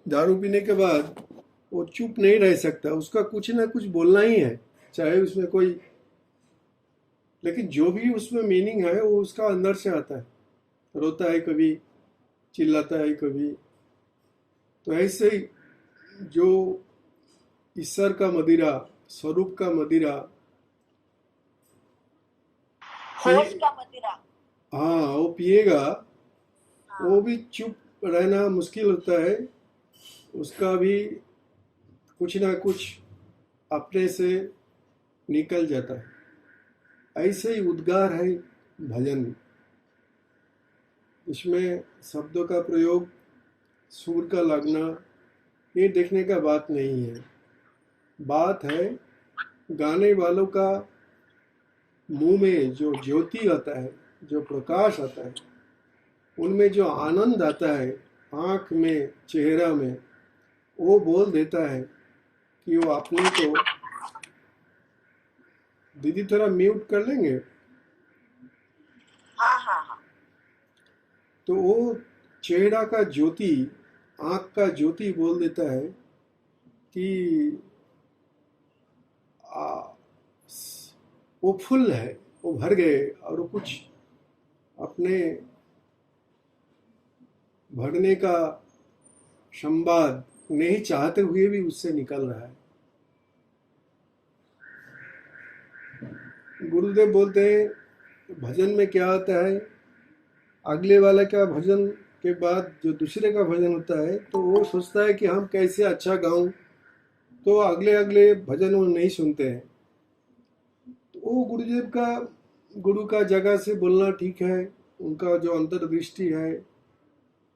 दारू पीने के बाद वो चुप नहीं रह सकता, उसका कुछ ना कुछ बोलना ही है, चाहे उसमें कोई, लेकिन जो भी उसमें मीनिंग है वो उसका अंदर से आता है। रोता है कभी, चिल्लाता है कभी। तो ऐसे ही जो ईश्वर का मदिरा, स्वरूप का मदिरा पी, होश का मदिरा। हाँ वो पिएगा, वो हाँ। भी चुप रहना मुश्किल होता है, उसका भी कुछ ना कुछ अपने से निकल जाता है। ऐसे ही उद्गार है भजन। इसमें शब्दों का प्रयोग, सुर का लगना, ये देखने का बात नहीं है। बात है गाने वालों का मुंह में जो ज्योति आता है, जो प्रकाश आता है, उनमें जो आनंद आता है, आँख में, चेहरा में, वो बोल देता है कि वो अपने को। दीदी थोड़ा म्यूट कर लेंगे? हाँ हाँ हाँ। तो वो चेहरा का ज्योति, आँख का ज्योति बोल देता है कि आ, वो फुल है, वो भर गए, और वो कुछ अपने भरने का संवाद नहीं चाहते हुए भी उससे निकल रहा है। गुरुदेव बोलते हैं भजन में क्या होता है, अगले वाले का भजन के बाद जो दूसरे का भजन होता है तो वो सोचता है कि हम कैसे अच्छा गाऊं, तो अगले अगले भजन वो नहीं सुनते हैं। तो वो गुरुदेव का, गुरु का जगह से बोलना ठीक है, उनका जो अंतर्दृष्टि है,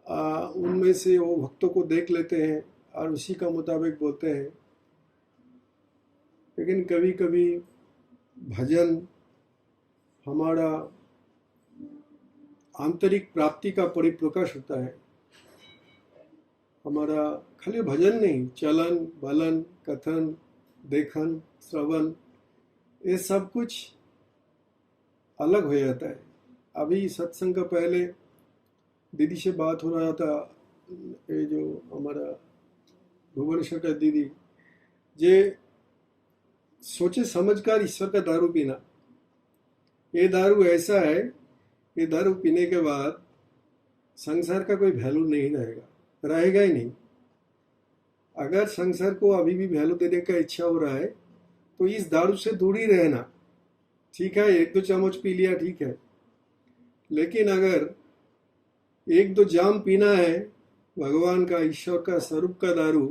उनमें से वो भक्तों को देख लेते हैं और उसी का मुताबिक बोलते हैं। लेकिन कभी कभी भजन हमारा आंतरिक प्राप्ति का परिप्रकाश होता है। हमारा खाली भजन नहीं, चलन बलन कथन देखन श्रवण, ये सब कुछ अलग हो जाता है। अभी सत्संग का पहले दीदी से बात हो रहा था, ये जो हमारा भुवनेश्वर का दीदी, जे सोचे समझकर ईश्वर का दारू पीना, ये दारू ऐसा है, ये दारू पीने के बाद संसार का कोई वैल्यू नहीं रहेगा, रहेगा ही नहीं। अगर संसार को अभी भी वैल्यू देने का इच्छा हो रहा है तो इस दारू से दूर ही रहना। ठीक है, एक दो चम्मच पी लिया ठीक है, लेकिन अगर एक दो जाम पीना है भगवान का, ईश्वर का स्वरूप का दारू,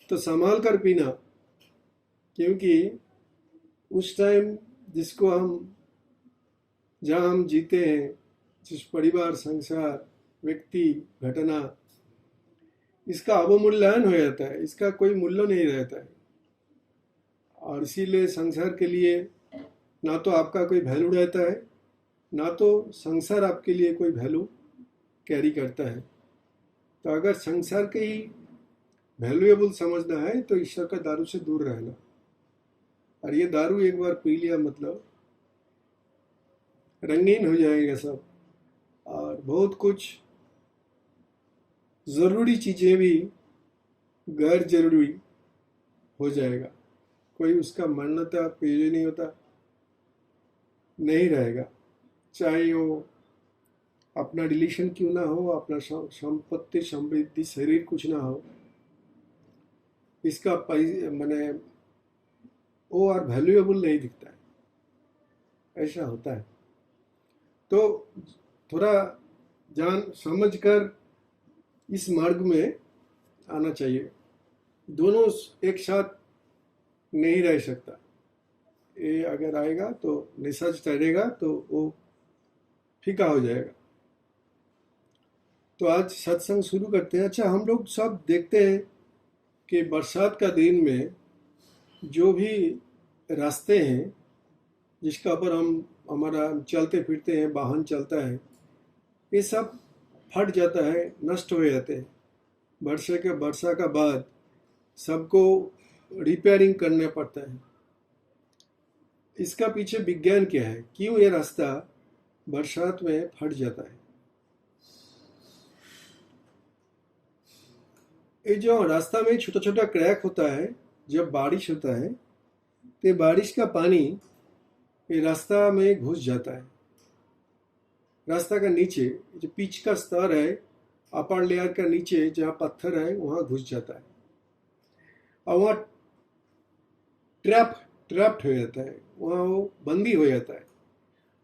तो संभाल कर पीना। क्योंकि उस टाइम जिसको हम, जहाँ हम जीते हैं, जिस परिवार, संसार, व्यक्ति, घटना, इसका अवमूल्यन हो जाता है, इसका कोई मूल्य नहीं रहता है। और इसीलिए संसार के लिए ना तो आपका कोई वैल्यू रहता है, ना तो संसार आपके लिए कोई वैल्यू कैरी करता है। तो अगर संसार के ही वैल्यूएबल समझना है तो ईश्वर का दारू से दूर रहना। और ये दारू एक बार पी लिया मतलब रंगीन हो जाएगा सब, और बहुत कुछ ज़रूरी चीज़ें भी गैर जरूरी हो जाएगा। कोई उसका मान्यता पेश नहीं होता, नहीं रहेगा। चाहे वो अपना रिलेशन क्यों ना हो, अपना संपत्ति समृद्धि शरीर कुछ ना हो, इसका मैंने वो और वैल्यूएबल नहीं दिखता है, ऐसा होता है। तो थोड़ा जान समझ कर इस मार्ग में आना चाहिए। दोनों एक साथ नहीं रह सकता। ये अगर आएगा तो निशा चढ़ेगा तो वो फीका हो जाएगा। तो आज सत्संग शुरू करते हैं। अच्छा, हम लोग सब देखते हैं कि बरसात का दिन में जो भी रास्ते हैं जिसका पर हम हमारा चलते फिरते हैं, वाहन चलता है, ये सब फट जाता है, नष्ट हो जाते हैं। वर्षा का बाद सबको रिपेयरिंग करना पड़ता है। इसका पीछे विज्ञान क्या है, क्यों ये रास्ता बरसात में फट जाता है? ये जो रास्ता में छोटा छोटा क्रैक होता है, जब बारिश होता है तो बारिश का पानी ये रास्ता में घुस जाता है। रास्ता का नीचे जो पिच का स्तर है, अपर लेयर का नीचे जहाँ पत्थर है वहाँ घुस जाता है और वहाँ ट्रैप्ड हो जाता है, वहाँ वो बंदी हो जाता है।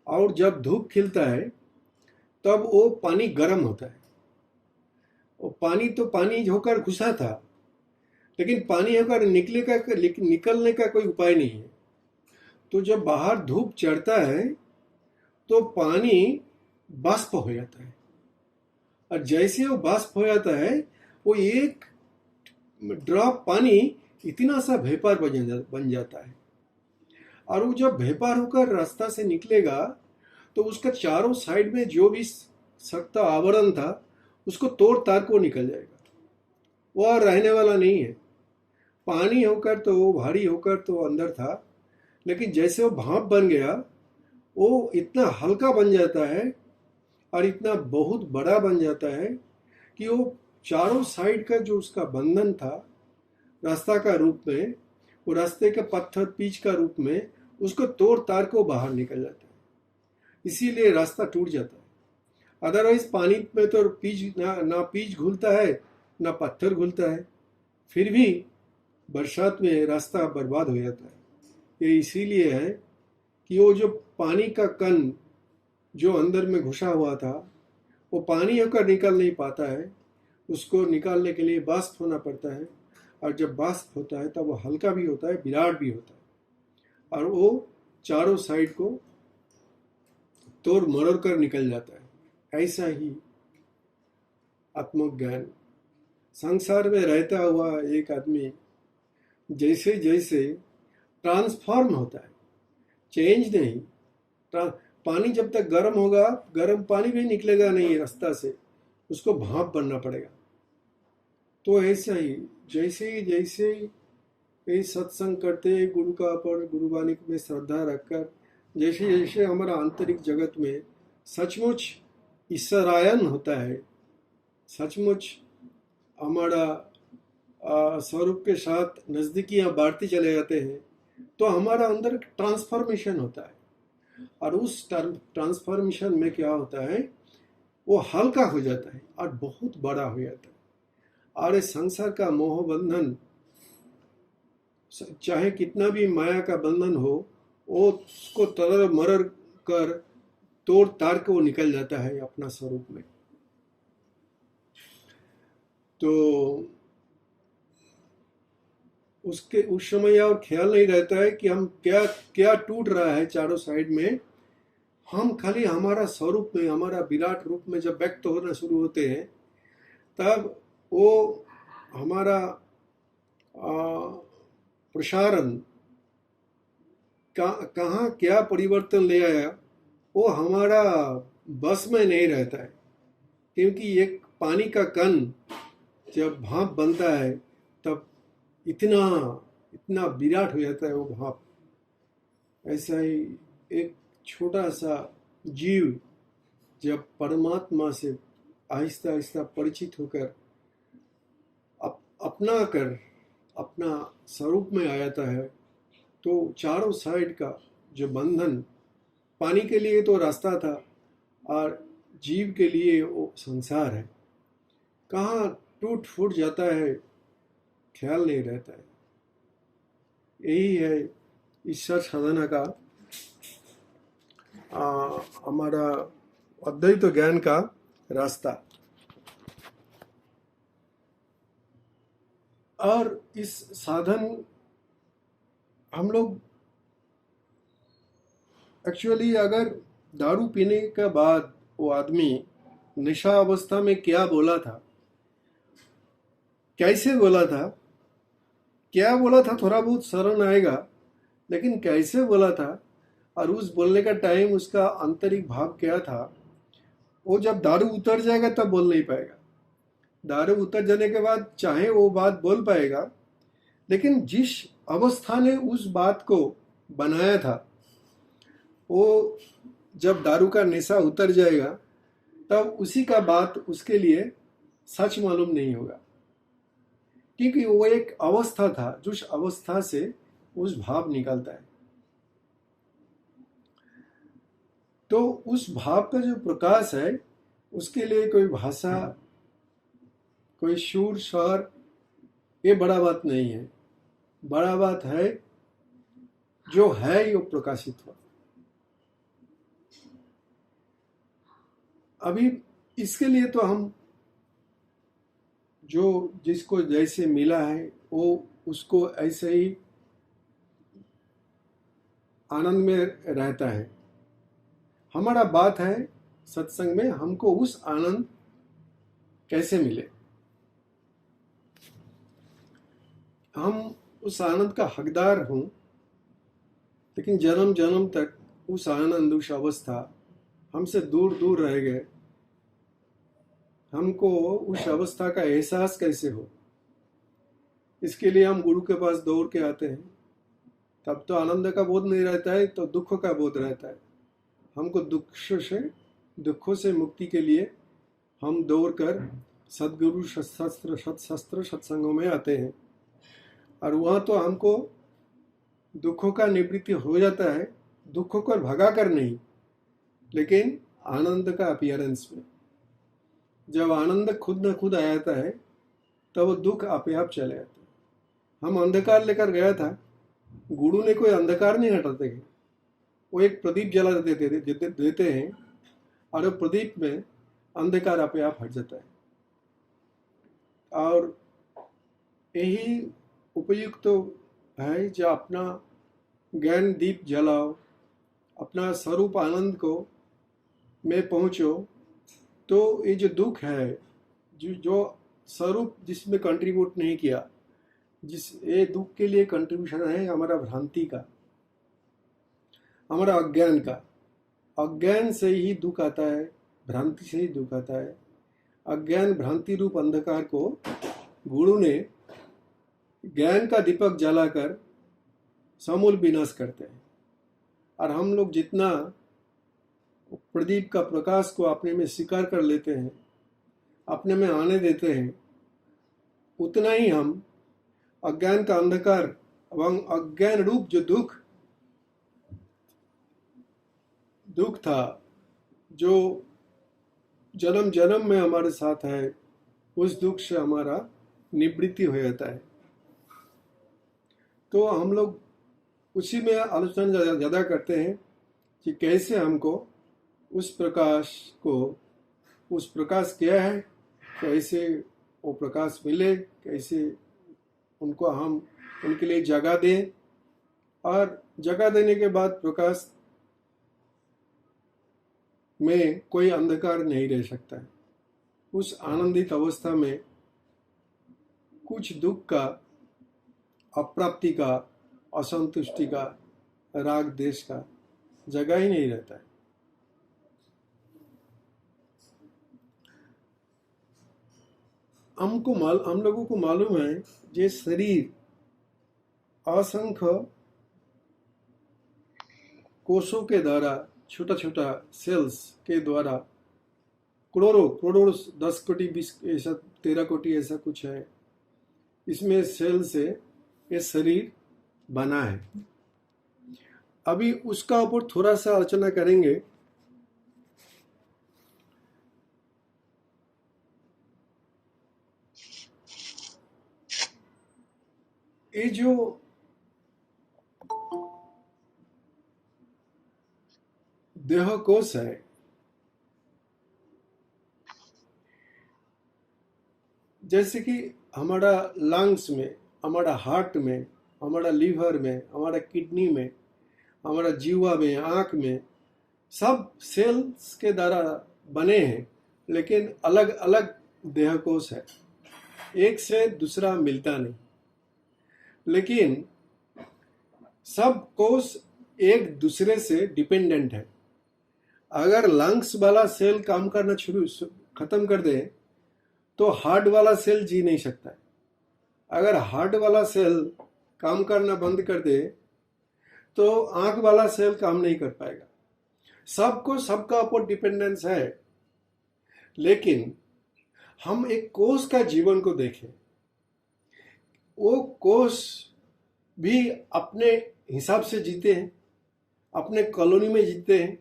और जब धूप खिलता है तब वो पानी गर्म होता है। वो पानी तो पानी होकर घुसा था, लेकिन पानी होकर निकलने का कोई उपाय नहीं है। तो जब बाहर धूप चढ़ता है तो पानी वाष्प हो जाता है, और जैसे वो वाष्प हो जाता है वो एक ड्रॉप पानी इतना सा वेपर बन जाता है। और वो जब वेपर होकर रास्ता से निकलेगा तो उसका चारों साइड में जो भी सख्त आवरण था उसको तोड़ ताड़ को निकल जाएगा, वो और रहने वाला नहीं है। पानी होकर तो वो भारी होकर तो अंदर था, लेकिन जैसे वो भाप बन गया वो इतना हल्का बन जाता है और इतना बहुत बड़ा बन जाता है कि वो चारों साइड का जो उसका बंधन था रास्ता का रूप में, वो रास्ते के पत्थर पीच का रूप में, उसको तोड़ ताड़ को बाहर निकल जाता है। इसीलिए रास्ता टूट जाता है। अदरवाइज पानी में तो पीच ना पीच घुलता है ना पत्थर घुलता है, फिर भी बरसात में रास्ता बर्बाद हो जाता है। ये इसीलिए है कि वो जो पानी का कण जो अंदर में घुसा हुआ था वो पानी होकर निकल नहीं पाता है, उसको निकालने के लिए वाष्प होना पड़ता है। और जब वाष्प होता है तब वो हल्का भी होता है, विराट भी होता है, और वो चारों साइड को तोड़ मरोड़ कर निकल जाता है। ऐसा ही आत्मज्ञान, संसार में रहता हुआ एक आदमी जैसे जैसे ट्रांसफॉर्म होता है, चेंज नहीं। पानी जब तक गर्म होगा, गर्म पानी भी निकलेगा नहीं रास्ता से, उसको भाप बनना पड़ेगा। तो ऐसा ही जैसे जैसे ये सत्संग करते, गुरु का पर गुरुवाणी में श्रद्धा रखकर, जैसे जैसे हमारा आंतरिक जगत में सचमुच ईश्वरायन होता है, सचमुच हमारा स्वरूप के साथ नज़दीकियाँ बढ़ती चले जाते हैं, तो हमारा अंदर ट्रांसफॉर्मेशन होता है। और उस ट्रांसफॉर्मेशन में क्या होता है, वो हल्का हो जाता है और बहुत बड़ा हो जाता है। और इस संसार का मोह बंधन, चाहे कितना भी माया का बंधन हो, वो उसको तरर मरर कर तोड़ ताड़ के वो निकल जाता है अपना स्वरूप में। तो उसके उस समय और ख्याल नहीं रहता है कि हम क्या क्या टूट रहा है चारों साइड में। हम खाली हमारा स्वरूप में, हमारा विराट रूप में जब व्यक्त होना शुरू होते हैं, तब वो हमारा प्रसारण कहाँ क्या परिवर्तन ले आया वो हमारा बस में नहीं रहता है। क्योंकि एक पानी का कण जब भाप बनता है तब इतना इतना विराट हो जाता है वो भाप। ऐसा ही एक छोटा सा जीव जब परमात्मा से आहिस्ता आहिस्ता परिचित होकर अपना कर अपना स्वरूप में आ जाता है, तो चारों साइड का जो बंधन, पानी के लिए तो रास्ता था और जीव के लिए वो संसार है, कहाँ टूट फूट जाता है ख्याल नहीं रहता है। यही है ईश्वर साधना का हमारा अद्वैत ज्ञान का रास्ता। और इस साधन हम लोग एक्चुअली, अगर दारू पीने के बाद वो आदमी नशा अवस्था में क्या बोला था, कैसे बोला था, क्या बोला था, थोड़ा बहुत शरण आएगा, लेकिन कैसे बोला था और उस बोलने का टाइम उसका आंतरिक भाव क्या था, वो जब दारू उतर जाएगा तब बोल नहीं पाएगा। दारू उतर जाने के बाद चाहे वो बात बोल पाएगा, लेकिन जिस अवस्था ने उस बात को बनाया था, वो जब दारू का नशा उतर जाएगा तब उसी का बात उसके लिए सच मालूम नहीं होगा। क्योंकि वो एक अवस्था था, जिस अवस्था से उस भाव निकलता है। तो उस भाव का जो प्रकाश है, उसके लिए कोई भाषा, कोई शूर स्वर, ये बड़ा बात नहीं है। बड़ा बात है जो है यो प्रकाशित हो। अभी इसके लिए तो हम जो जिसको जैसे मिला है वो उसको ऐसे ही आनंद में रहता है। हमारा बात है सत्संग में हमको उस आनंद कैसे मिले, हम उस आनंद का हकदार हूं, लेकिन जन्म जन्म तक उस आनंद, उस अवस्था हमसे दूर दूर रह गए। हमको उस अवस्था का एहसास कैसे हो, इसके लिए हम गुरु के पास दौड़ के आते हैं। तब तो आनंद का बोध नहीं रहता है, तो दुख का बोध रहता है। हमको दुखों से मुक्ति के लिए हम दौड़ कर सदगुरु सत्शस्त्र सत्संगों में आते हैं, और वहाँ तो हमको दुखों का निवृत्ति हो जाता है, दुखों को भगा कर नहीं, लेकिन आनंद का अपीयरेंस में। जब आनंद खुद न खुद आ जाता है, तब वो दुख आपे आप चले जाते हैं। हम अंधकार लेकर गया था, गुरु ने कोई अंधकार नहीं हटाते हैं, वो एक प्रदीप जला देते हैं, और वो प्रदीप में अंधकार आपे आप हट जाता है। और यही उपयुक्त तो है, जो अपना ज्ञान दीप जलाओ, अपना स्वरूप आनंद को में पहुंचो, तो ये जो दुख है, जो स्वरूप जिसमें कंट्रीब्यूट नहीं किया, जिस ये दुख के लिए कंट्रीब्यूशन है हमारा भ्रांति का, हमारा अज्ञान का। अज्ञान से ही दुख आता है, भ्रांति से ही दुख आता है। अज्ञान भ्रांति रूप अंधकार को गुरु ने ज्ञान का दीपक जलाकर समूल विनाश करते हैं। और हम लोग जितना प्रदीप का प्रकाश को अपने में स्वीकार कर लेते हैं, अपने में आने देते हैं, उतना ही हम अज्ञान का अंधकार एवं अज्ञान रूप जो दुख था, जो जन्म जन्म में हमारे साथ है, उस दुख से हमारा निवृत्ति हो जाता है। तो हम लोग उसी में आलोचना ज़्यादा करते हैं कि कैसे हमको उस प्रकाश क्या है, कैसे वो प्रकाश मिले, कैसे उनको हम उनके लिए जगह दें, और जगह देने के बाद प्रकाश में कोई अंधकार नहीं रह सकता है। उस आनंदित अवस्था में कुछ दुख का, अप्राप्ति का, असंतुष्टि का, राग देश का जगह ही नहीं रहता है। हम लोगों को मालूम है, ये शरीर असंख्य कोषों के द्वारा, छोटा छोटा सेल्स के द्वारा, करोड़ों 10 कोटि 20 ऐसा 13 कोटि ऐसा कुछ है, इसमें सेल से ये शरीर बना है। अभी उसका ऊपर थोड़ा सा आलोचना करेंगे। ये जो देह कोश है, जैसे कि हमारा लंग्स में, हमारा हार्ट में, हमारा लीवर में, हमारा किडनी में, हमारा जीवा में, आँख में, सब सेल्स के द्वारा बने हैं, लेकिन अलग अलग देह कोश है, एक से दूसरा मिलता नहीं। लेकिन सब कोश एक दूसरे से डिपेंडेंट है। अगर लंग्स वाला सेल काम करना खत्म कर दे, तो हार्ट वाला सेल जी नहीं सकता है। अगर हार्ट वाला सेल काम करना बंद कर दे, तो आंख वाला सेल काम नहीं कर पाएगा। सबको सबका ऊपर डिपेंडेंस है। लेकिन हम एक कोष का जीवन को देखें वो कोष भी अपने हिसाब से जीते हैं, अपने कॉलोनी में जीते हैं,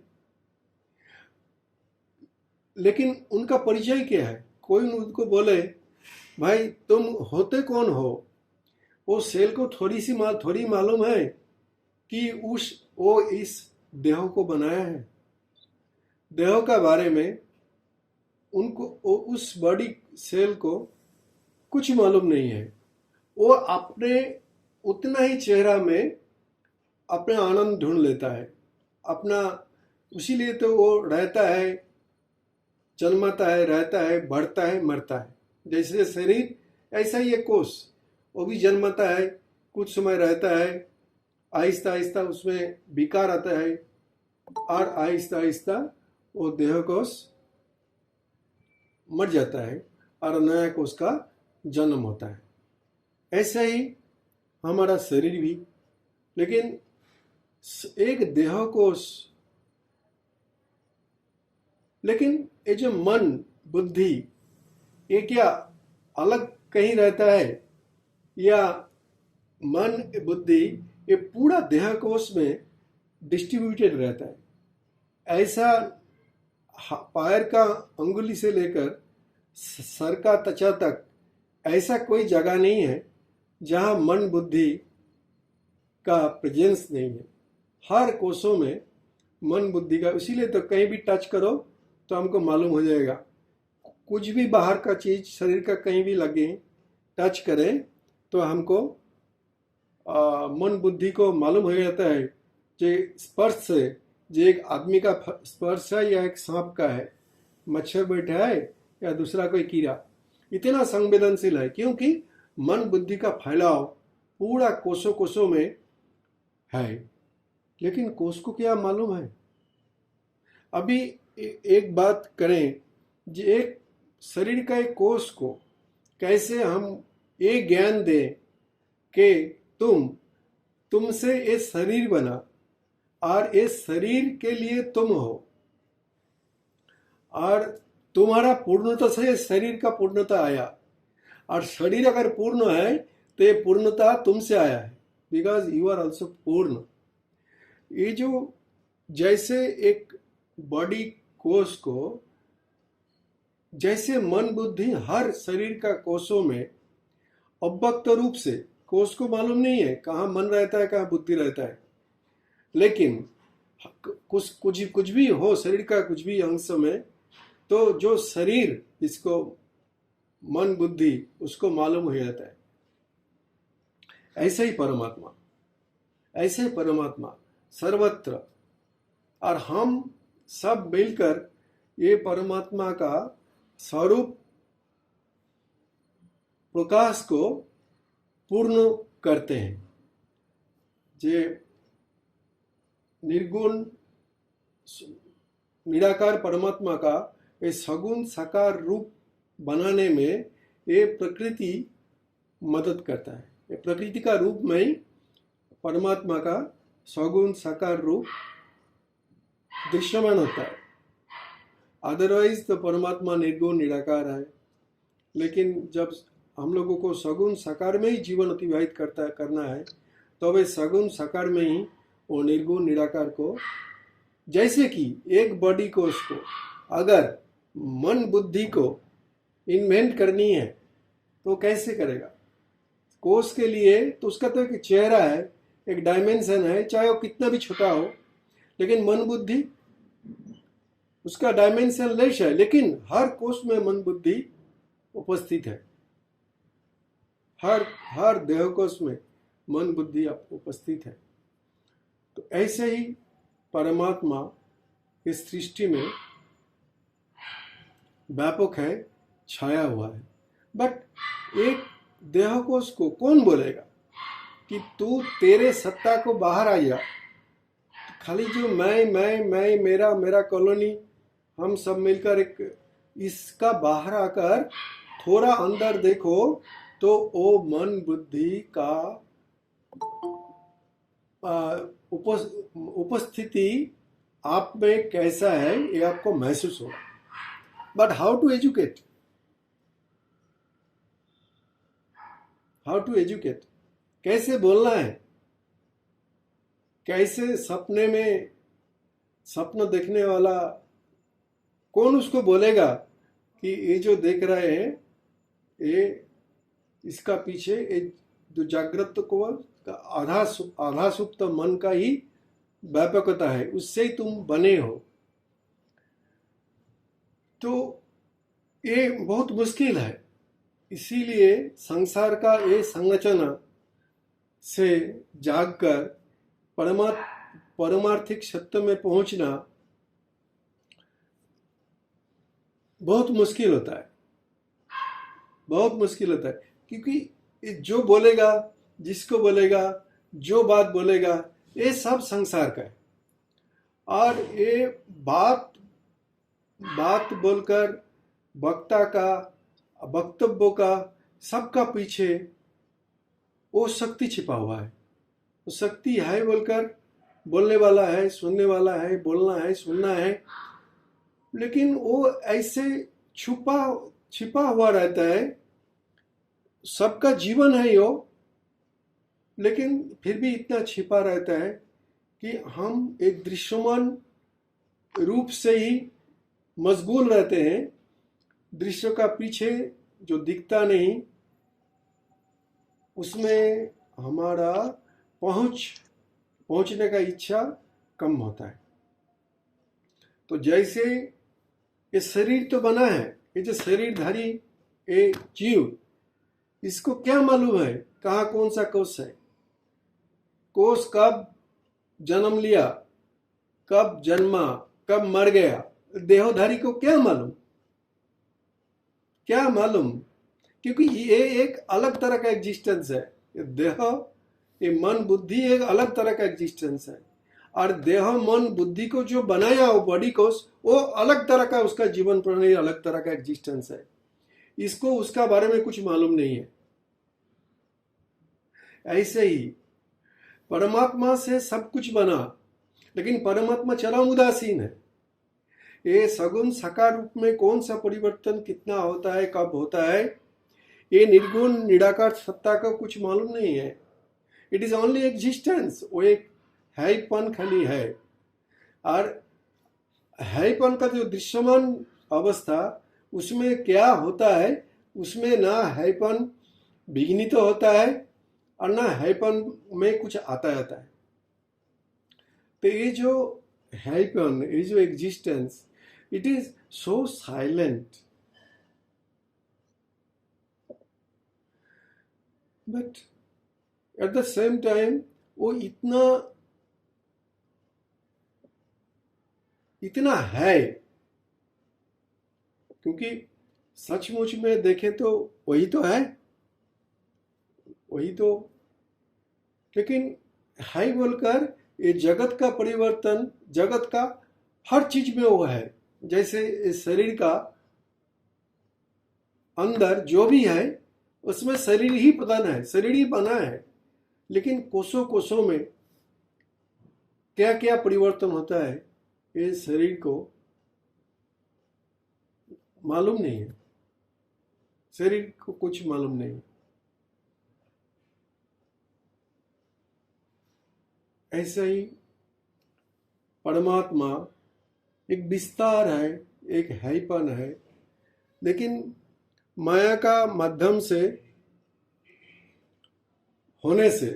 लेकिन उनका परिचय क्या है? कोई उनको बोले भाई तुम होते कौन हो, वो सेल को थोड़ी मालूम है कि वो इस देह को बनाया है। देह का बारे में उनको उस बॉडी सेल को कुछ मालूम नहीं है। वो अपने उतना ही चेहरा में अपना आनंद ढूंढ लेता है अपना, इसीलिए तो वो रहता है, जन्माता है, रहता है, बढ़ता है, मरता है। जैसे शरीर ऐसा ही एक कोष, वो भी जन्माता है, कुछ समय रहता है, आहिस्ता आहिस्ता उसमें विकार आता है और आहिस्ता आहिस्ता वो देह कोष मर जाता है और नया कोष का जन्म होता है। ऐसा ही हमारा शरीर भी, लेकिन एक देह कोष, लेकिन ये जो मन बुद्धि ये क्या अलग कहीं रहता है, या मन बुद्धि ये पूरा देह कोष में डिस्ट्रीब्यूटेड रहता है। ऐसा पैर का अंगुली से लेकर सर का त्वचा तक ऐसा कोई जगह नहीं है जहां मन बुद्धि का प्रेजेंस नहीं है। हर कोषों में मन बुद्धि का, इसीलिए तो कहीं भी टच करो तो हमको मालूम हो जाएगा। कुछ भी बाहर का चीज शरीर का कहीं भी लगे, टच करें तो हमको मन बुद्धि को मालूम हो जाता है कि स्पर्श से जो एक आदमी का स्पर्श है या एक सांप का है, मच्छर बैठा है या दूसरा कोई कीड़ा, इतना संवेदनशील है क्योंकि मन बुद्धि का फैलाव पूरा कोषों कोषों में है। लेकिन कोष को क्या मालूम है? अभी एक बात करें, जो एक शरीर का एक कोष को कैसे हम ये ज्ञान दें कि तुमसे ये शरीर बना और इस शरीर के लिए तुम हो, और तुम्हारा पूर्णता से शरीर का पूर्णता आया, और शरीर अगर पूर्ण है तो ये पूर्णता तुमसे आया है, बिकॉज यू आर ऑल्सो पूर्ण। ये जो जैसे एक बॉडी कोष को, जैसे मन बुद्धि हर शरीर का कोषों में अव्यक्त रूप से, कोष को मालूम नहीं है कहाँ मन रहता है कहाँ बुद्धि रहता है, लेकिन कुछ भी हो शरीर का कुछ भी अंश में, तो जो शरीर जिसको मन बुद्धि उसको मालूम हो जाता है। ऐसे ही परमात्मा, ऐसे परमात्मा सर्वत्र, और हम सब मिलकर ये परमात्मा का स्वरूप प्रकाश को पूर्ण करते हैं। जे निर्गुण निराकार परमात्मा का ये सगुण साकार रूप बनाने में ये प्रकृति मदद करता है। ये प्रकृति का रूप में ही परमात्मा का सगुण साकार रूप दृश्यमान होता है। अदरवाइज तो परमात्मा निर्गुण निराकार है, लेकिन जब हम लोगों को सगुण साकार में ही जीवन अतिवाहित करना है, तो वे सगुण साकार में ही वो निर्गुण निराकार को, जैसे कि एक बॉडी कोष को अगर मन बुद्धि को इन्वेंट करनी है तो कैसे करेगा? कोष के लिए तो उसका तो एक चेहरा है, एक डायमेंशन है, चाहे वो कितना भी छोटा हो, लेकिन मन बुद्धि उसका डायमेंशन लेस है, लेकिन हर कोष में मन बुद्धि उपस्थित है। हर देह कोष में मन बुद्धि उपस्थित है। तो ऐसे ही परमात्मा इस सृष्टि में व्यापक है, छाया हुआ है। बट एक देह कोष को कौन बोलेगा कि तू तेरे सत्ता को बाहर आ जा? खाली जो मैं मेरा कॉलोनी, हम सब मिलकर एक, इसका बाहर आकर थोड़ा अंदर देखो तो वो मन बुद्धि का उपस्थिति आप में कैसा है ये आपको महसूस होगा। But how to educate? How to educate, कैसे बोलना है, कैसे सपने में सपना देखने वाला कौन उसको बोलेगा कि ये जो देख रहे हैं ये इसका पीछे एक जो जागृत को आधा सुप्त मन का ही व्यापकता है, उससे ही तुम बने हो। तो ये बहुत मुश्किल है, इसीलिए संसार का ये संरचना से जागकर परमार्थिक सत्य में पहुंचना बहुत मुश्किल होता है, बहुत मुश्किल होता है। क्योंकि जो बोलेगा, जिसको बोलेगा, जो बात बोलेगा, ये सब संसार का है। और ये बात बोलकर वक्ता का, वक्तव्यों का, सबका पीछे वो शक्ति छिपा हुआ है। वो शक्ति है बोलकर बोलने वाला है, सुनने वाला है, बोलना है, सुनना है, लेकिन वो ऐसे छिपा हुआ रहता है। सबका जीवन है यो, लेकिन फिर भी इतना छिपा रहता है कि हम एक दृश्यमान रूप से ही मशगूल रहते हैं। दृश्य का पीछे जो दिखता नहीं, उसमें हमारा पहुंचने का इच्छा कम होता है। तो जैसे ये शरीर तो बना है, ये जो शरीरधारी ये जीव, इसको क्या मालूम है कहाँ कौन सा कोष है, कोष कब जन्म लिया, कब जन्मा, कब मर गया, देहधारी को क्या मालूम, क्या मालूम? क्योंकि ये एक अलग तरह का एग्जिस्टेंस है। ये देह, ये मन बुद्धि एक अलग तरह का एग्जिस्टेंस है, और देह मन बुद्धि को जो बनाया वो बॉडी को, वो अलग तरह का, उसका जीवन प्रणाली अलग तरह का एग्जिस्टेंस है। इसको उसका बारे में कुछ मालूम नहीं है। ऐसे ही परमात्मा से सब कुछ बना, लेकिन परमात्मा चरम उदासीन है। ये सगुण साकार रूप में कौन सा परिवर्तन कितना होता है, कब होता है, ये निर्गुण निराकार सत्ता का कुछ मालूम नहीं है। इट इज ओनली एग्जिस्टेंस, वो एक हैपन खाली है। और हैपन का जो दृश्यमान अवस्था, उसमें क्या होता है, उसमें ना हैपन विघ्नित तो होता है और ना हैपन में कुछ आता जाता है। तो ये जो हैपन, ये जो existence, it is so silent, but at the same time वो इतना है, क्योंकि सचमुच में देखे तो वही तो है, वही तो। लेकिन है बोलकर ये जगत का परिवर्तन, जगत का हर चीज में वो है। जैसे इस शरीर का अंदर जो भी है, उसमें शरीर ही प्रधान है, शरीर ही बना है, लेकिन कोसों कोसों में क्या क्या परिवर्तन होता है, ये शरीर को मालूम नहीं है, शरीर को कुछ मालूम नहीं। ऐसे ही परमात्मा एक विस्तार है, एक हैपन है, लेकिन माया का माध्यम से होने से,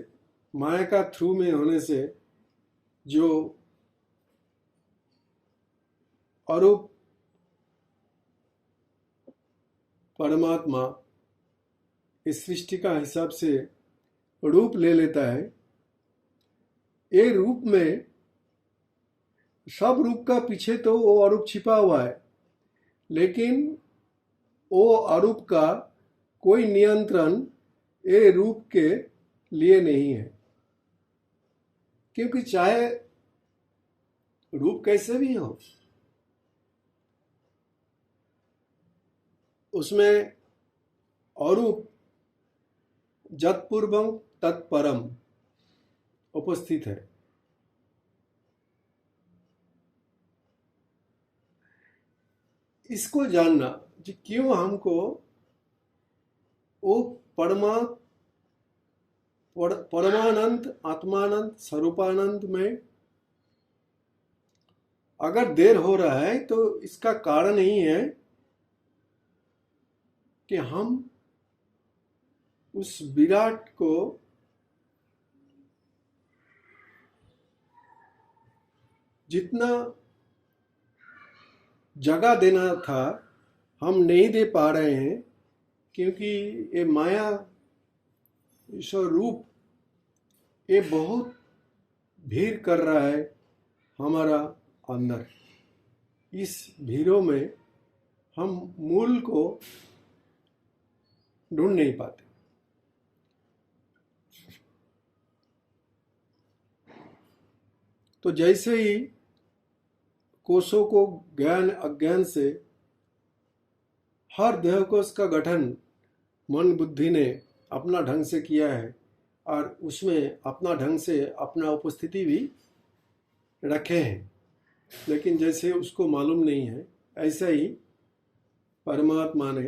माया का थ्रू में होने से जो अरूप परमात्मा इस सृष्टि का हिसाब से रूप ले लेता है। ये रूप में, सब रूप का पीछे तो वो अरूप छिपा हुआ है, लेकिन वो अरूप का कोई नियंत्रण ये रूप के लिए नहीं है। क्योंकि चाहे रूप कैसे भी हो, उसमें अरूप जतपूर्वम तत्परम उपस्थित है। इसको जानना कि क्यों हमको वो परमानंद, आत्मानंद, स्वरूपानंद में अगर देर हो रहा है तो इसका कारण यही है कि हम उस विराट को जितना जगह देना था हम नहीं दे पा रहे हैं, क्योंकि ये माया ईश्वर रूप ये बहुत भीड़ कर रहा है हमारा अंदर। इस भीड़ों में हम मूल को ढूंढ नहीं पाते। तो जैसे ही कोशों को ज्ञान अज्ञान से हर देह कोश का गठन मन बुद्धि ने अपना ढंग से किया है और उसमें अपना ढंग से अपना उपस्थिति भी रखे हैं, लेकिन जैसे उसको मालूम नहीं है, ऐसा ही परमात्मा ने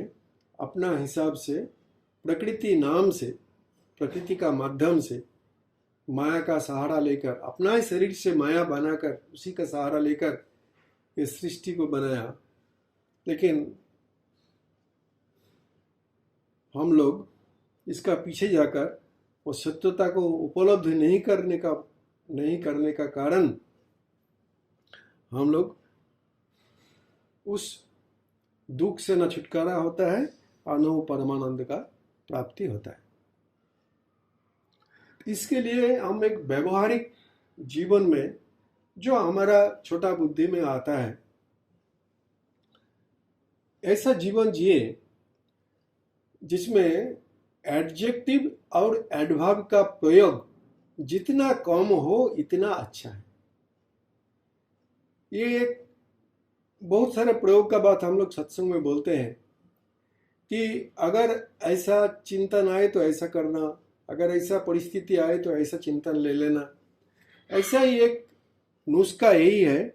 अपना हिसाब से प्रकृति नाम से, प्रकृति का माध्यम से माया का सहारा लेकर, अपना ही शरीर से माया बनाकर उसी का सहारा लेकर इस सृष्टि को बनाया। लेकिन हम लोग इसका पीछे जाकर वो सत्यता को उपलब्ध नहीं करने का कारण हम लोग उस दुख से न छुटकारा होता है और न परमानंद का प्राप्ति होता है। इसके लिए हम एक व्यवहारिक जीवन में जो हमारा छोटा बुद्धि में आता है ऐसा जीवन जिए जिसमें एडजेक्टिव और एडवर्ब का प्रयोग जितना कम हो इतना अच्छा है। ये एक बहुत सारे प्रयोग का बात हम लोग सत्संग में बोलते हैं कि अगर ऐसा चिंतन आए तो ऐसा करना, अगर ऐसा परिस्थिति आए तो ऐसा चिंतन ले लेना। ऐसा ही एक नुस्खा यही है,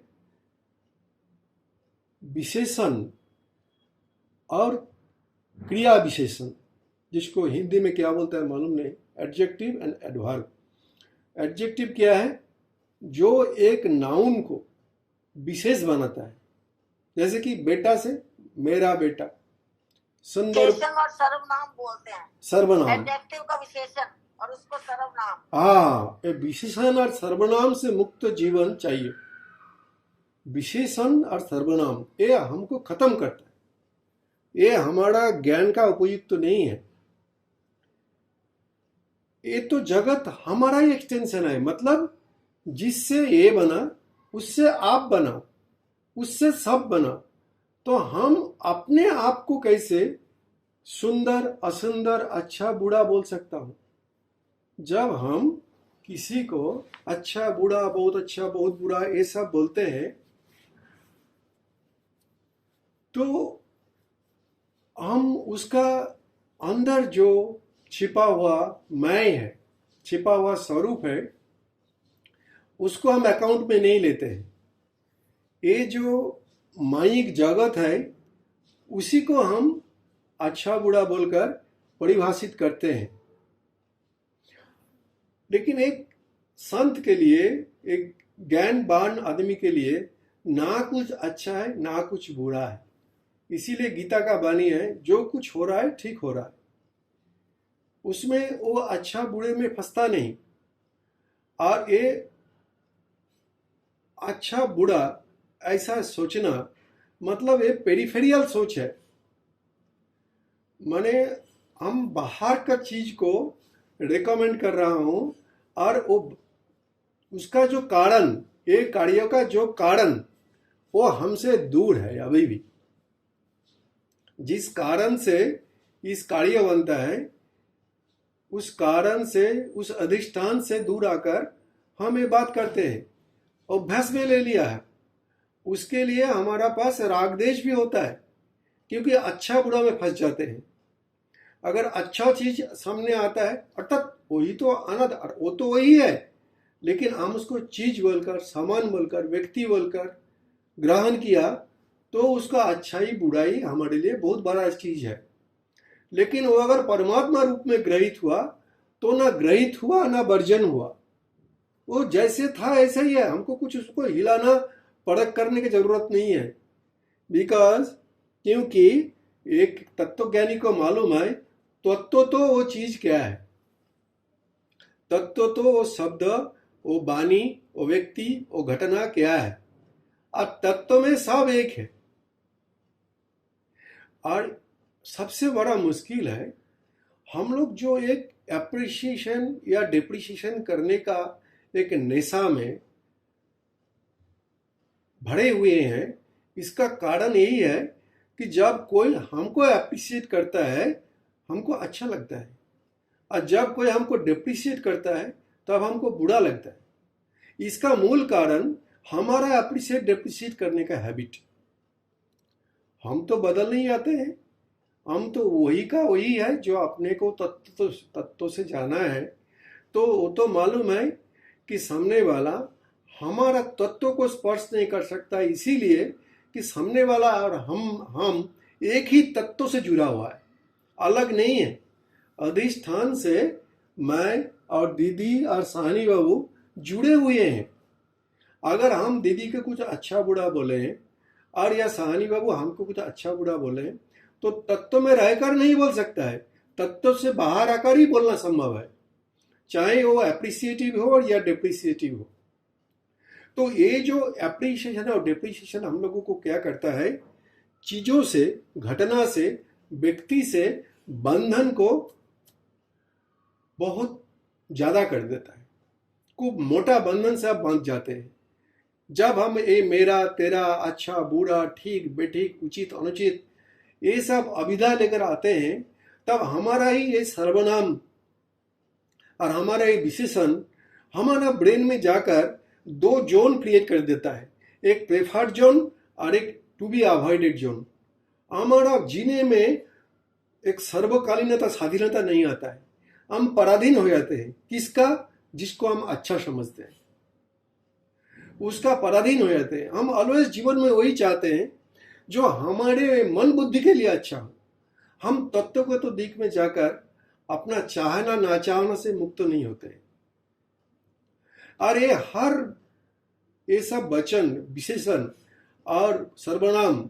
विशेषण और क्रिया विशेषण, जिसको हिंदी में क्या बोलते हैं मालूम नहीं, एडजेक्टिव एंड एडवर्ब। एडजेक्टिव क्या है? जो एक नाउन को विशेष बनाता है, जैसे कि बेटा से मेरा बेटा, सुंदर। विशेषण और सर्वनाम बोलते हैं। सर्वनाम, एडजेक्टिव का विशेषण और उसको सर्वनाम। हाँ, ये विशेषण और सर्वनाम से मुक्त जीवन चाहिए। विशेषण और सर्वनाम ये हमको खत्म करता है, ये हमारा ज्ञान का उपयुक्त तो नहीं है। ये तो जगत हमारा ही एक्सटेंशन है, मतलब जिससे ये बना उससे आप बना, उससे सब बना। तो हम अपने आप को कैसे सुंदर, असुंदर, अच्छा, बुरा बोल सकता हूं? जब हम किसी को अच्छा, बुरा, बहुत अच्छा, बहुत बुरा ये सब बोलते हैं तो हम उसका अंदर जो छिपा हुआ मैं है, छिपा हुआ स्वरूप है, उसको हम अकाउंट में नहीं लेते हैं। ये जो माइक जगत है उसी को हम अच्छा बुरा बोलकर परिभाषित करते हैं। लेकिन एक संत के लिए, एक ज्ञानवान आदमी के लिए ना कुछ अच्छा है ना कुछ बुरा है। इसीलिए गीता का वाणी है, जो कुछ हो रहा है ठीक हो रहा है, उसमें वो अच्छा बुरे में फंसता नहीं। और ये अच्छा बुरा ऐसा सोचना मतलब ये पेरिफेरियल सोच है। माने हम बाहर का चीज को रेकमेंड कर रहा हूं और वो उसका जो कारण, ये कार्यों का जो कारण वो हमसे दूर है। अभी भी जिस कारण से इस कार्य बनता है उस कारण से, उस अधिष्ठान से दूर आकर हम ये बात करते हैं, अभ्यास में ले लिया है। उसके लिए हमारा पास राग देश भी होता है, क्योंकि अच्छा बुरा में फंस जाते हैं। अगर अच्छा चीज सामने आता है अर्थात वही तो आनंद, वो तो वही है, लेकिन हम उसको चीज बोलकर, सामान बोलकर, व्यक्ति बोलकर ग्रहण किया तो उसका अच्छाई बुराई हमारे लिए बहुत बड़ा चीज है। लेकिन वो अगर परमात्मा रूप में ग्रहित हुआ तो ना ग्रहित हुआ ना वर्जन हुआ, वो जैसे था ऐसा ही है। हमको कुछ उसको हिलाना परख करने की जरूरत नहीं है, बिकॉज क्योंकि एक तत्वज्ञानी को मालूम है तत्व तो वो चीज क्या है, तत्व तो वो शब्द, वो वाणी, वो व्यक्ति, वो घटना क्या है, और तत्व में सब एक है। और सबसे बड़ा मुश्किल है हम लोग जो एक एप्रिसिएशन या डिप्रिसिएशन करने का एक नेशा में भरे हुए हैं। इसका कारण यही है कि जब कोई हमको एप्रिसिएट करता है हमको अच्छा लगता है, और जब कोई हमको डिप्रिसिएट करता है तब हमको बुरा लगता है। इसका मूल कारण हमारा एप्रिसिएट डिप्रिसिएट करने का हैबिट। हम तो बदल नहीं आते हैं, हम तो वही का वही है जो अपने को तत्व से जाना है। तो वो तो मालूम है कि सामने वाला हमारा तत्व को स्पर्श नहीं कर सकता, इसीलिए कि सामने वाला और हम एक ही तत्व से जुड़ा हुआ है, अलग नहीं है। अधिष्ठान से मैं और दीदी और साहनी बाबू जुड़े हुए हैं। अगर हम दीदी को कुछ अच्छा बुरा बोले और या साहनी बाबू हमको कुछ अच्छा बुरा बोले तो तत्व में रहकर नहीं बोल सकता है, तत्व से बाहर आकर ही बोलना संभव है, चाहे वो एप्रिसिएटिव हो या डिप्रिसिएटिव हो। तो ये जो एप्रिसिएशन और डिप्रिसिएशन हम लोगों को क्या करता है, चीजों से, घटना से, व्यक्ति से बंधन को बहुत ज्यादा कर देता है। खूब मोटा बंधन से आप बांध जाते हैं। जब हम ये मेरा तेरा, अच्छा बुरा, ठीक बेठीक, उचित अनुचित, ये सब अभिधा लेकर आते हैं, तब हमारा ही ये सर्वनाम और हमारा ये विशेषण हमारा ब्रेन में जाकर दो जोन क्रिएट कर देता है, एक प्रेफर्ड जोन और एक टू बी अवॉइडेड जोन। हमारा जीने में एक सर्वकालीनता, स्वाधीनता नहीं आता है। हम पराधीन हो जाते हैं। किसका? जिसको हम अच्छा समझते हैं उसका पराधीन हो जाते हैं। हम ऑलवेज जीवन में वही चाहते हैं जो हमारे मन बुद्धि के लिए अच्छा हो। हम तत्व को तो दिख में जाकर अपना चाहना ना चाहना से मुक्त नहीं होते। और ये हर ये सब वचन, विशेषण और सर्वनाम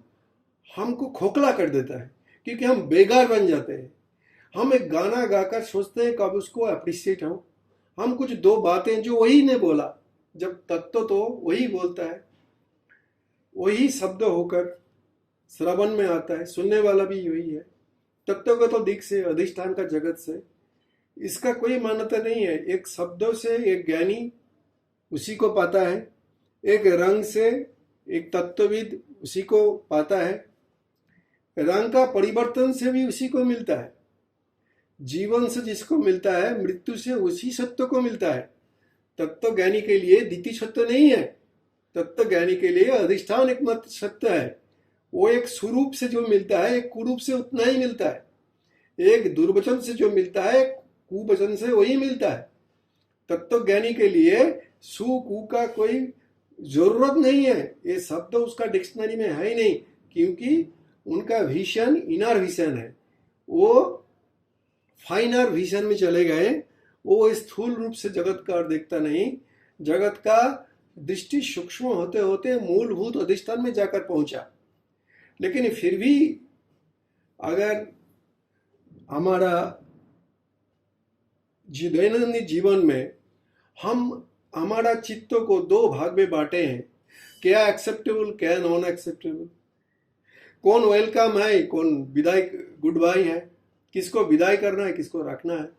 हमको खोखला कर देता है, क्योंकि हम बेगार बन जाते हैं। हम एक गाना गाकर सोचते हैं कब उसको अप्रिशिएट हो। हम कुछ दो बातें जो वही ने बोला, जब तत्व तो वही बोलता है, वही शब्द होकर श्रवण में आता है, सुनने वाला भी वही है। तत्व का तो दिख से, अधिष्ठान का जगत से, इसका कोई मान्यता नहीं है। एक शब्दों से एक ज्ञानी उसी को पाता है, एक रंग से एक तत्वविद उसी को पाता है, रंग का परिवर्तन से भी उसी को मिलता है, जीवन से जिसको मिलता है मृत्यु से उसी सत्य को मिलता है। तत्व ज्ञानी के लिए द्वितीय सत्य नहीं है। तत्व ज्ञानी के लिए अधिष्ठान एकमात्र सत्य है। वो एक स्वरूप से जो मिलता है एक कुरूप से उतना ही मिलता है, एक दुर्वचन से जो मिलता है कुवचन से वही मिलता है। तत्व ज्ञानी के लिए सु कु का कोई जरूरत नहीं है। ये शब्द उसका डिक्शनरी में है ही नहीं, क्योंकि उनका विजन इनर विजन है। वो फाइनर विजन में चले गए। वो स्थूल रूप से जगत का देखता नहीं, जगत का दृष्टि सूक्ष्म होते होते मूलभूत अधिष्ठान में जाकर पहुंचा। लेकिन फिर भी अगर हमारा दैनंदिन जीवन में हम हमारा चित्त को दो भाग में बांटे हैं, क्या एक्सेप्टेबल क्या नॉन एक्सेप्टेबल, कौन वेलकम है कौन विदाई गुड बाय है, किसको विदाई करना है किसको रखना है।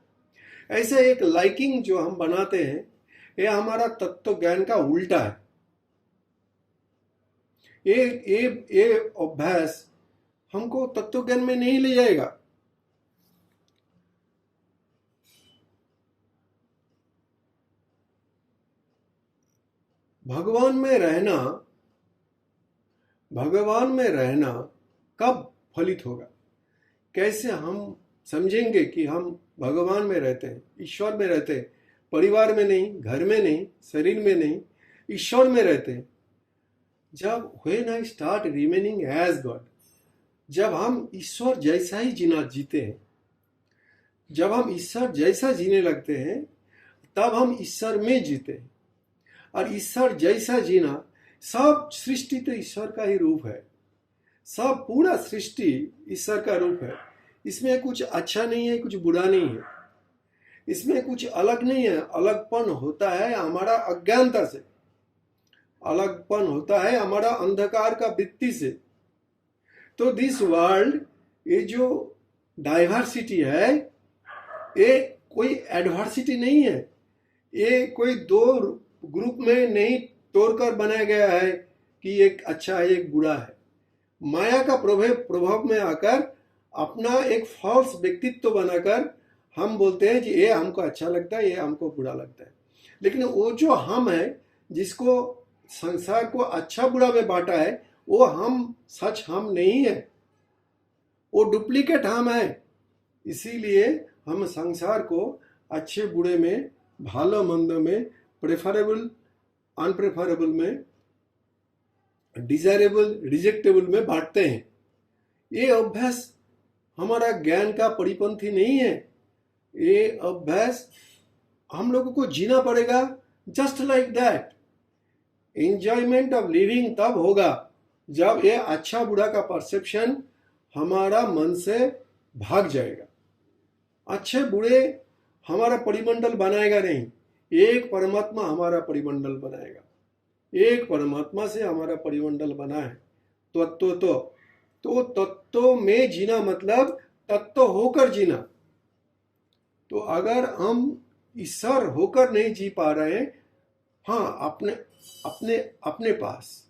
ऐसे एक लाइकिंग जो हम बनाते हैं ये हमारा तत्व ज्ञान का उल्टा है। ये अभ्यास हमको तत्व ज्ञान में नहीं ले जाएगा। भगवान में रहना कब फलित होगा? कैसे हम समझेंगे कि हम भगवान में रहते हैं, ईश्वर में रहते हैं? परिवार में नहीं, घर में नहीं, शरीर में नहीं, ईश्वर में रहते हैं। जब when I start remaining as God, जब हम ईश्वर जैसा ही जीना जीते हैं, जब हम ईश्वर जैसा जीने लगते हैं तब हम ईश्वर में जीते हैं। और ईश्वर जैसा जीना, सब सृष्टि तो ईश्वर का ही रूप है, सब पूरा सृष्टि ईश्वर का रूप है। इसमें कुछ अच्छा नहीं है, कुछ बुरा नहीं है, इसमें कुछ अलग नहीं है। अलगपन होता है हमारा अज्ञानता से, अलगपन होता है हमारा अंधकार का वृत्ति से। तो दिस वर्ल्ड, ये जो डाइवर्सिटी है, ये कोई एडवर्सिटी नहीं है, ये कोई दो ग्रुप में नहीं तोड़कर बनाया गया है कि एक अच्छा है एक बुरा है। माया का प्रभाव में आकर अपना एक फॉल्स व्यक्तित्व बनाकर हम बोलते हैं कि ये हमको अच्छा लगता है, ये हमको बुरा लगता है। लेकिन वो जो हम है, जिसको संसार को अच्छा बुरा में बांटा है, वो हम सच हम नहीं है, वो डुप्लीकेट हम है। इसीलिए हम संसार को अच्छे बुरे में, भालो मंद में, प्रेफरेबल अनप्रेफरेबल में, डिजायरेबल रिजेक्टेबल में बांटते हैं। ये अभ्यास हमारा ज्ञान का परिपंथी नहीं है। ये अभ्यास हम लोगों को जीना पड़ेगा just like that. Enjoyment of living तब होगा जब ये अच्छा बुरा का परसेप्शन हमारा मन से भाग जाएगा। अच्छे बुरे हमारा परिमंडल बनाएगा नहीं, एक परमात्मा हमारा परिमंडल बनाएगा। एक परमात्मा से हमारा परिमंडल बना है। तो तत्व में जीना मतलब तत्व होकर जीना। तो अगर हम ईश्वर होकर नहीं जी पा रहे हैं, हाँ, अपने अपने अपने पास,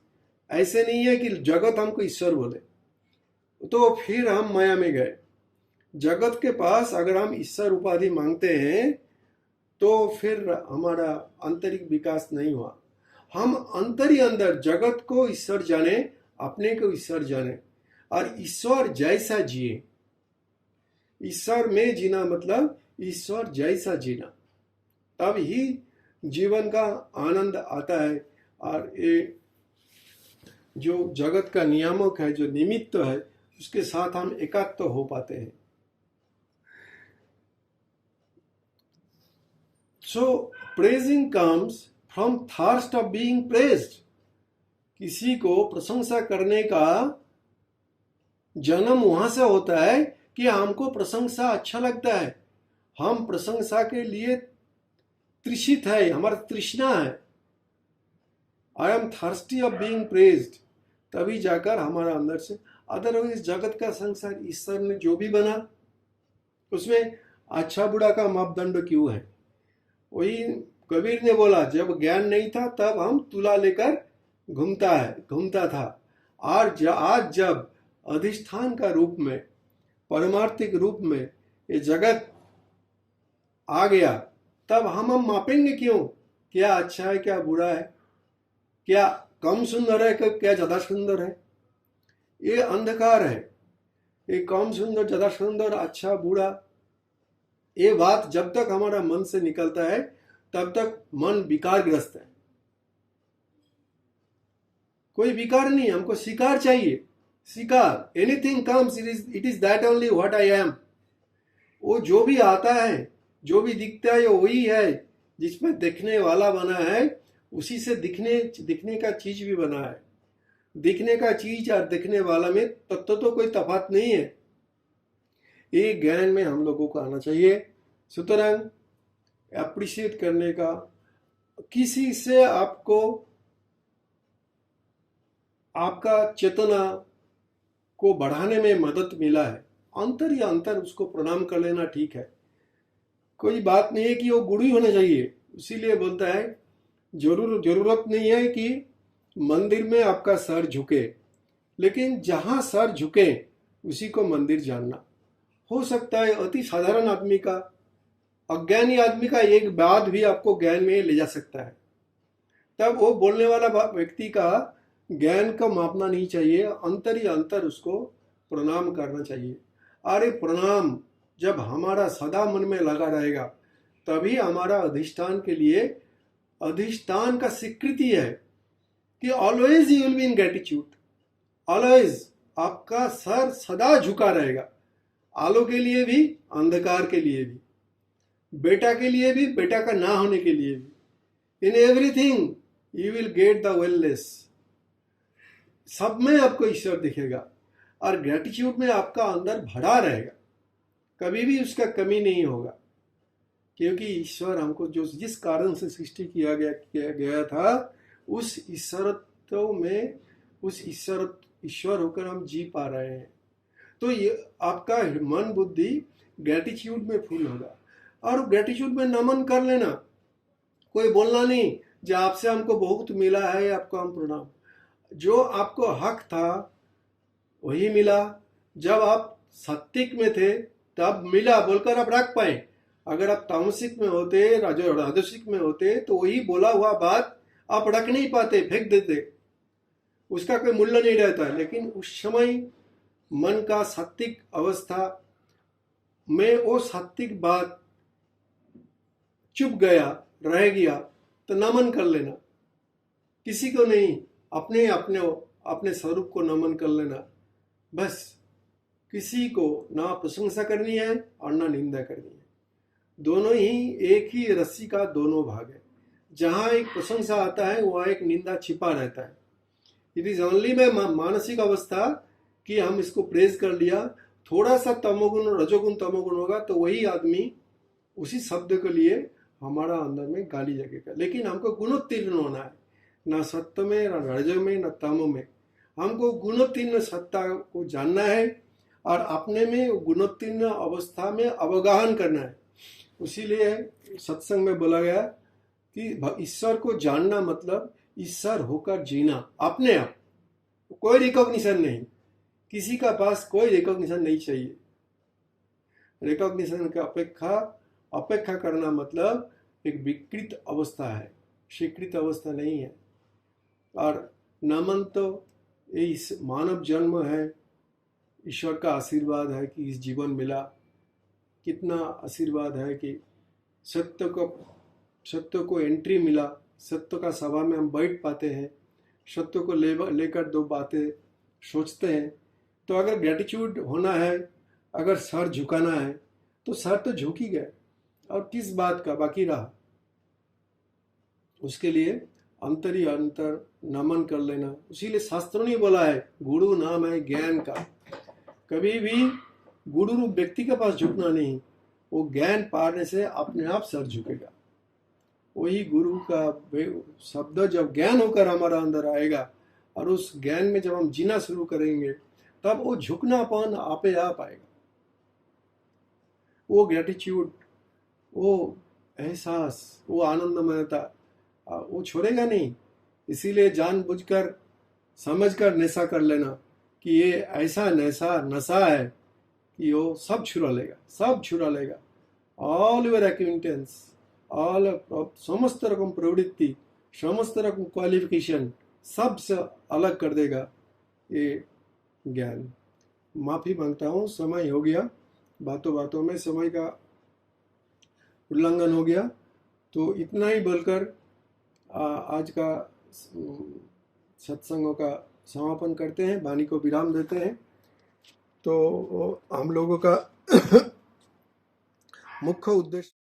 ऐसे नहीं है कि जगत हमको ईश्वर बोले, तो फिर हम माया में गए। जगत के पास अगर हम ईश्वर उपाधि मांगते हैं तो फिर हमारा आंतरिक विकास नहीं हुआ। हम अंतर ही अंदर जगत को ईश्वर जाने, अपने को ईश्वर जाने और ईश्वर जैसा जिए। ईश्वर में जीना मतलब ईश्वर जैसा जीना, तब ही जीवन का आनंद आता है। और ये जो जगत का नियामक है, जो निमित्त है, उसके साथ हम एकात्म हो पाते हैं। So praising comes from thirst of being praised. किसी को प्रशंसा करने का जन्म वहां से होता है कि हमको प्रशंसा अच्छा लगता है, हम प्रशंसा के लिए तृषित है, हमारा तृष्णा है। I am thirsty of being praised, तभी जाकर हमारा अंदर से। अदरवाइज जगत का संसार ईश्वर ने जो भी बना उसमें अच्छा बुरा का मापदंड क्यों है? वही कबीर ने बोला, जब ज्ञान नहीं था तब हम तुला लेकर घूमता था, और आज जब अधिष्ठान का रूप में, परमार्थिक रूप में ये जगत आ गया, तब हम मापेंगे क्यों? क्या अच्छा है, क्या बुरा है, क्या कम सुंदर है, क्या ज्यादा सुंदर है? ये अंधकार है। ये कम सुंदर, ज्यादा सुंदर, अच्छा बुरा, ये बात जब तक हमारा मन से निकलता है तब तक मन विकारग्रस्त है। कोई विकार नहीं, हमको स्वीकार चाहिए। स्वीकार, anything comes, it is that only what I am. वो जो भी आता है, जो भी दिखता है, वही है जिसमें दिखने वाला बना है, उसी से दिखने का चीज भी बना है। दिखने का चीज और दिखने वाला में तत्व तो कोई तफात नहीं है। ये ज्ञान में हम लोगों को आना चाहिए। सुतरां अप्रिशिएट करने का, किसी से आपको आपका चेतना को बढ़ाने में मदद मिला है, अंतर या अंतर उसको प्रणाम कर लेना ठीक है। कोई बात नहीं है कि वो गुरु ही होना चाहिए। इसीलिए बोलता है जरूरत नहीं है कि मंदिर में आपका सर झुके, लेकिन जहां सर झुके उसी को मंदिर जानना। हो सकता है अति साधारण आदमी का, अज्ञानी आदमी का एक बात भी आपको ज्ञान में ले जा सकता है। तब वो बोलने वाला व्यक्ति का ज्ञान को मापना नहीं चाहिए, अंतर ही अंतर उसको प्रणाम करना चाहिए। अरे प्रणाम जब हमारा सदा मन में लगा रहेगा, तभी हमारा अधिष्ठान के लिए, अधिष्ठान का स्वीकृति है कि always you will be in gratitude. Always आपका सर सदा झुका रहेगा। आलो के लिए भी, अंधकार के लिए भी, बेटा के लिए भी, बेटा का ना होने के लिए भी। In everything you will get the wellness. सब में आपको ईश्वर दिखेगा और ग्रेटिट्यूड में आपका अंदर भरा रहेगा, कभी भी उसका कमी नहीं होगा, क्योंकि ईश्वर हमको जो जिस कारण से सृष्टि किया गया था, उस ईश्वरत्व में, उस ईश्वर होकर हम जी पा रहे हैं। तो ये आपका मन बुद्धि ग्रेटिट्यूड में फुल होगा, और ग्रेटिट्यूड में नमन कर लेना, कोई बोलना नहीं जो आपसे हमको बहुत मिला है, आपको हम प्रणाम। जो आपको हक था वही मिला। जब आप सात्विक में थे तब मिला बोलकर आप रख पाए। अगर आप तामसिक में होते, राजसिक में होते, तो वही बोला हुआ बात आप रख नहीं पाते, फेंक देते, उसका कोई मूल्य नहीं रहता। लेकिन उस समय मन का सात्विक अवस्था में वो सात्विक बात चुप गया, रह गया, तो नमन कर लेना, किसी को नहीं, अपने अपने अपने स्वरूप को नमन कर लेना। बस किसी को ना प्रशंसा करनी है और ना निंदा करनी है। दोनों ही एक ही रस्सी का दोनों भाग है। जहां एक प्रशंसा आता है वहां एक निंदा छिपा रहता है। इट इज ओनली में मानसिक अवस्था कि हम इसको प्रेज कर लिया, थोड़ा सा तमोगुण रजोगुण तमोगुण होगा तो वही आदमी उसी शब्द के लिए हमारा अंदर में गाली जगेगा। लेकिन हमको गुणोत्तीर्ण होना है, ना सत्य में, ना रज में, ना तम में। हमको गुणोत्तीर्ण सत्ता को जानना है और अपने में गुणोत्तीर्ण अवस्था में अवगाहन करना है। इसीलिए सत्संग में बोला गया कि ईश्वर को जानना मतलब ईश्वर होकर जीना अपने आप, कोई रिकॉग्निशन नहीं, किसी का पास कोई रिकॉग्निशन नहीं चाहिए। रिकॉग्निशन का अपेक्षा करना मतलब एक विकृत अवस्था है, स्वीकृत अवस्था नहीं है। और नमन तो इस मानव जन्म है, ईश्वर का आशीर्वाद है कि इस जीवन मिला। कितना आशीर्वाद है कि सत्य को एंट्री मिला, सत्य का सभा में हम बैठ पाते हैं, सत्य को लेकर दो बातें सोचते हैं। तो अगर ग्रेटिट्यूड होना है, अगर सर झुकाना है, तो सर तो झुक ही गए, और किस बात का बाकी रहा। उसके लिए अंतर ही अंतर नमन कर लेना। इसीलिए शास्त्रों ने बोला है गुरु नाम है ज्ञान का। कभी भी गुरु रूप व्यक्ति के पास झुकना नहीं, वो ज्ञान पाने से अपने आप सर झुकेगा। वही गुरु का शब्द जब ज्ञान होकर हमारा अंदर आएगा और उस ज्ञान में जब हम जीना शुरू करेंगे, तब वो झुकनापन आपे आप आएगा। वो ग्रेटिट्यूड, वो एहसास, वो आनंदमयता वो छोड़ेगा नहीं। इसीलिए जानबूझकर समझकर नशा कर लेना कि ये ऐसा नशा है कि वो सब छुड़ा लेगा, सब छुड़ा लेगा। ऑल योर एक्विंटेंस, ऑल समस्त रकम प्रवृत्ति, समस्त रकम क्वालिफिकेशन सबसे अलग कर देगा ये ज्ञान। माफी मांगता हूँ, समय हो गया, बातों बातों में समय का उल्लंघन हो गया। तो इतना ही बोलकर आज का सत्संगों का समापन करते हैं, वाणी को विराम देते हैं। तो हम लोगों का मुख्य उद्देश्य